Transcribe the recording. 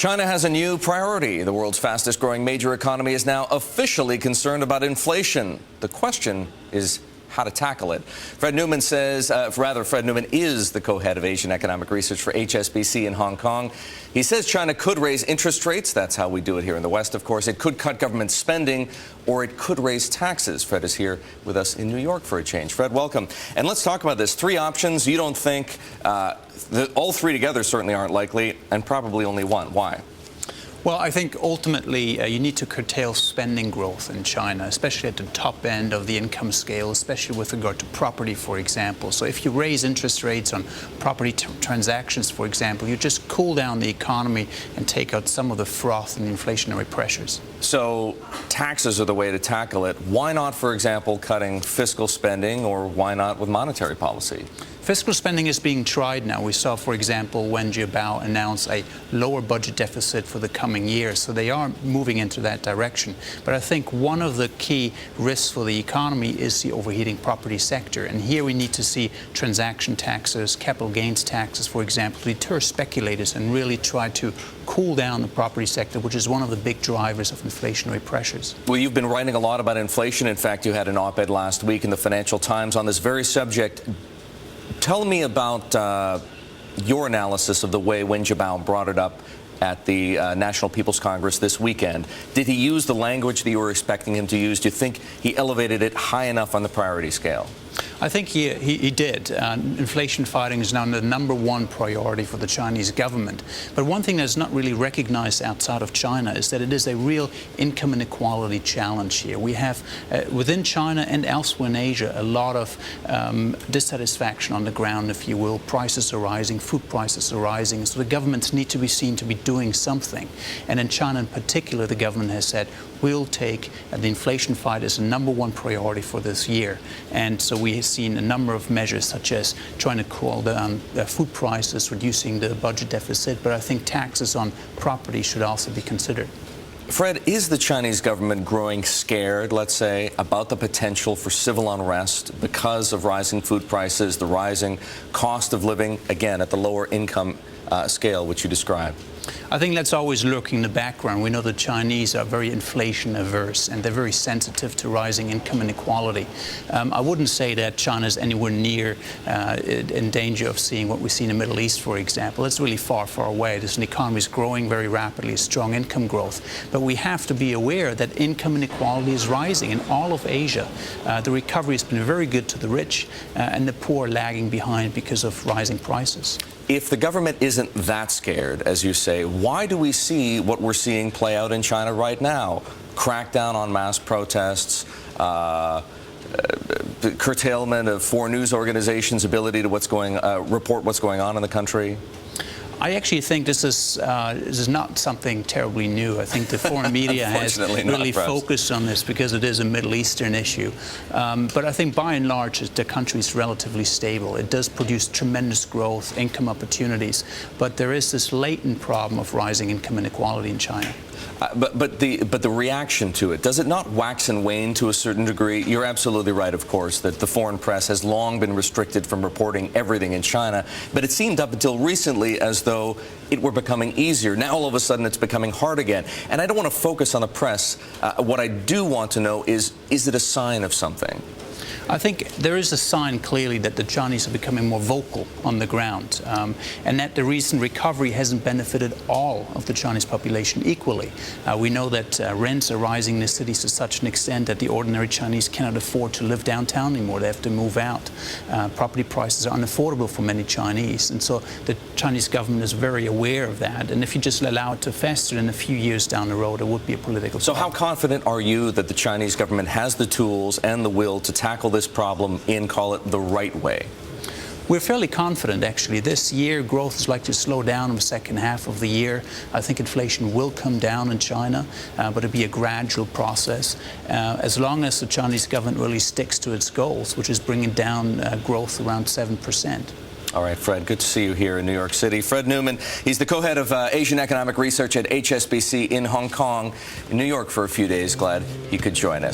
China has a new priority. The world's fastest growing major economy is now officially concerned about inflation. The question is how to tackle it. Fred Neumann is the co-head of Asian economic research for HSBC in Hong Kong. He says China could raise interest rates. That's how we do it here in the West, of course. It could cut government spending, or it could raise taxes. Fred is here with us in New York for a change. Fred, welcome. And let's talk about this. Three options. You don't think all three together certainly aren't likely, and probably only one. Why? Well, I think ultimately you need to curtail spending growth in China, especially at the top end of the income scale, especially with regard to property, for example. So if you raise interest rates on property transactions, for example, you just cool down the economy and take out some of the froth and the inflationary pressures. So taxes are the way to tackle it. Why not, for example, cutting fiscal spending, or why not with monetary policy? Fiscal spending is being tried now. We saw, for example, Wen Jiabao announce a lower budget deficit for the coming year. So they are moving into that direction. But I think one of the key risks for the economy is the overheating property sector. And here we need to see transaction taxes, capital gains taxes, for example, to deter speculators and really try to cool down the property sector, which is one of the big drivers of inflationary pressures. Well, you've been writing a lot about inflation. In fact, you had an op-ed last week in the Financial Times on this very subject. Tell me about your analysis of the way Wen Jiabao brought it up at the National People's Congress this weekend. Did he use the language that you were expecting him to use? Do you think he elevated it high enough on the priority scale? I think he did. Inflation fighting is now the #1 priority for the Chinese government. But one thing that's not really recognized outside of China is that it is a real income inequality challenge here. We have, within China and elsewhere in Asia, a lot of dissatisfaction on the ground, if you will. Prices are rising, food prices are rising, so the governments need to be seen to be doing something. And in China in particular, the government has said, we'll take the inflation fight as a #1 priority for this year. And so we have seen a number of measures, such as trying to cool down food prices, reducing the budget deficit, but I think taxes on property should also be considered. Fred, is the Chinese government growing scared, let's say, about the potential for civil unrest because of rising food prices, the rising cost of living, again, at the lower income scale which you described? I think that's always lurking in the background. We know the Chinese are very inflation averse, and they're very sensitive to rising income inequality. I wouldn't say that China is anywhere near in danger of seeing what we see in the Middle East, for example. It's really far, far away. This economy is growing very rapidly, strong income growth. But we have to be aware that income inequality is rising in all of Asia. The recovery has been very good to the rich, and the poor lagging behind because of rising prices. If the government isn't that scared, as you say, why do we see what we're seeing play out in China right now? Crackdown on mass protests, curtailment of foreign news organizations' ability to report what's going on in the country? I actually think this is not something terribly new. I think the foreign media has really focused on this because it is a Middle Eastern issue. But I think by and large the country is relatively stable. It does produce tremendous growth, income opportunities, but there is this latent problem of rising income inequality in China. But the reaction to it, does it not wax and wane to a certain degree? You're absolutely right, of course, that the foreign press has long been restricted from reporting everything in China, but it seemed up until recently as though it were becoming easier. Now all of a sudden it's becoming hard again. And I don't want to focus on the press. What I do want to know is it a sign of something? I think there is a sign clearly that the Chinese are becoming more vocal on the ground, and that the recent recovery hasn't benefited all of the Chinese population equally. We know that rents are rising in the cities to such an extent that the ordinary Chinese cannot afford to live downtown anymore. They have to move out. Property prices are unaffordable for many Chinese, and so the Chinese government is very aware of that. And if you just allow it to fester, in a few years down the road, it would be a political problem. So how confident are you that the Chinese government has the tools and the will to tackle this problem in, call it, the right way? We're fairly confident, actually. This year, growth is likely to slow down in the second half of the year. I think inflation will come down in China, but it'll be a gradual process. As long as the Chinese government really sticks to its goals, which is bringing down growth around 7%. All right, Fred, good to see you here in New York City. Fred Neumann, he's the co-head of Asian economic research at HSBC in Hong Kong, in New York for a few days. Glad he could join us.